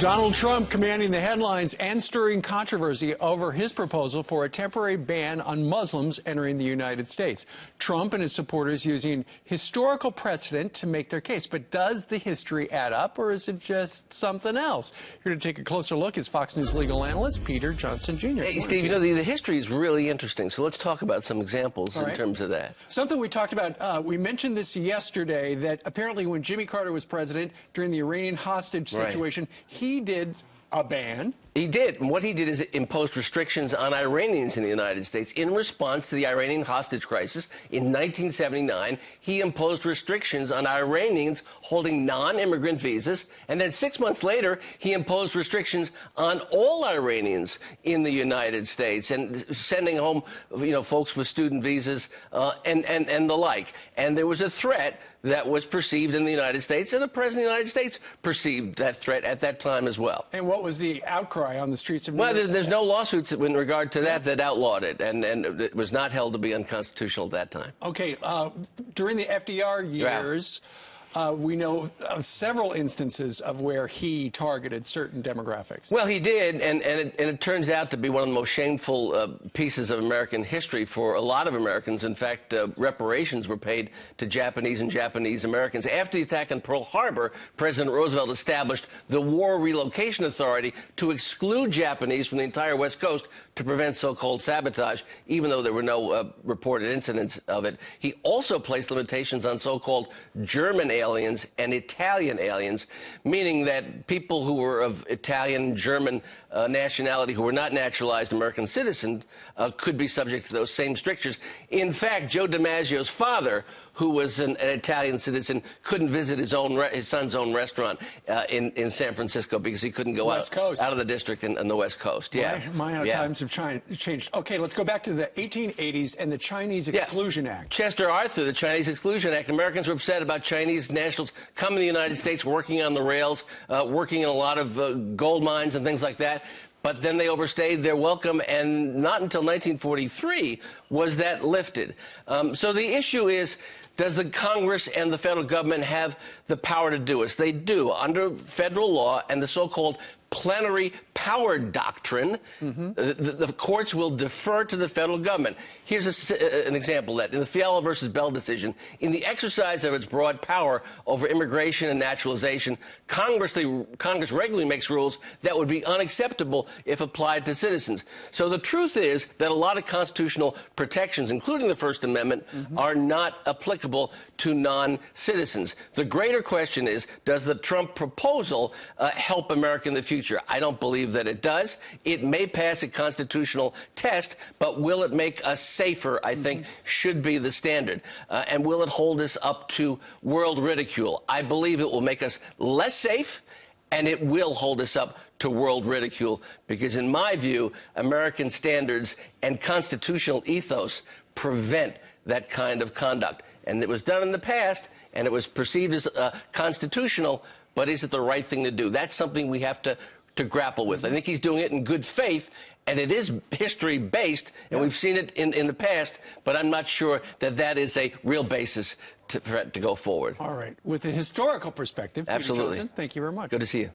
Donald Trump commanding the headlines and stirring controversy over his proposal for a temporary ban on Muslims entering the United States. Trump and his supporters using historical precedent to make their case. But does the history add up, or is it just something else? Here to take a closer look is Fox News legal analyst Peter Johnson, Jr. Hey, Steve, you know, the history is really interesting, so let's talk about some examples in terms of that. Something we talked about, we mentioned this yesterday, that apparently when Jimmy Carter was president during the Iranian hostage situation, he did a ban. He did. And what he did is imposed restrictions on Iranians in the United States. In response to the Iranian hostage crisis in 1979, he imposed restrictions on Iranians holding non-immigrant visas. And then 6 months later, he imposed restrictions on all Iranians in the United States and sending home, you know, folks with student visas and the like. And there was a threat that was perceived in the United States, and the President of the United States perceived that threat at that time as well. And what was the outcry on the streets of New York? Well, there's no lawsuits in regard to that outlawed it, and it was not held to be unconstitutional at that time. Okay, during the FDR years, we know of several instances of where he targeted certain demographics. Well, he did, and it turns out to be one of the most shameful pieces of American history for a lot of Americans. In fact, reparations were paid to Japanese and Japanese Americans. After the attack on Pearl Harbor, President Roosevelt established the War Relocation Authority to exclude Japanese from the entire West Coast to prevent so-called sabotage, even though there were no reported incidents of it. He also placed limitations on so-called German aliens and Italian aliens, meaning that people who were of Italian, German nationality who were not naturalized American citizens could be subject to those same strictures. In fact, Joe DiMaggio's father, who was an Italian citizen, couldn't visit his son's own restaurant in San Francisco because he couldn't go out of the district on the West Coast. Yeah. My times have changed. Okay, let's go back to the 1880s and the Chinese Exclusion Act. Chester Arthur, the Chinese Exclusion Act. Americans were upset about Chinese nationals coming to the United States, working on the rails, working in a lot of gold mines and things like that. But then they overstayed their welcome, and not until 1943 was that lifted. So the issue is, does the Congress and the federal government have the power to do this? They do. Under federal law and the so-called plenary power doctrine, the courts will defer to the federal government. Here's an example of that. In the Fiala versus Bell decision, in the exercise of its broad power over immigration and naturalization, Congress regularly makes rules that would be unacceptable if applied to citizens. So the truth is that a lot of constitutional protections, including the First Amendment, are not applicable to non-citizens. The greater question is, does the Trump proposal help America in the future? I don't believe that it does. It may pass a constitutional test, but will it make us safer, I think, should be the standard. And will it hold us up to world ridicule? I believe it will make us less safe, and it will hold us up to world ridicule, because in my view, American standards and constitutional ethos prevent that kind of conduct. And it was done in the past, and it was perceived as constitutional, but is it the right thing to do? That's something we have to grapple with. I think he's doing it in good faith, and it is history-based, and we've seen it in the past, but I'm not sure that that is a real basis to go forward. All right. With a historical perspective, absolutely. Peter Johnson, thank you very much. Good to see you.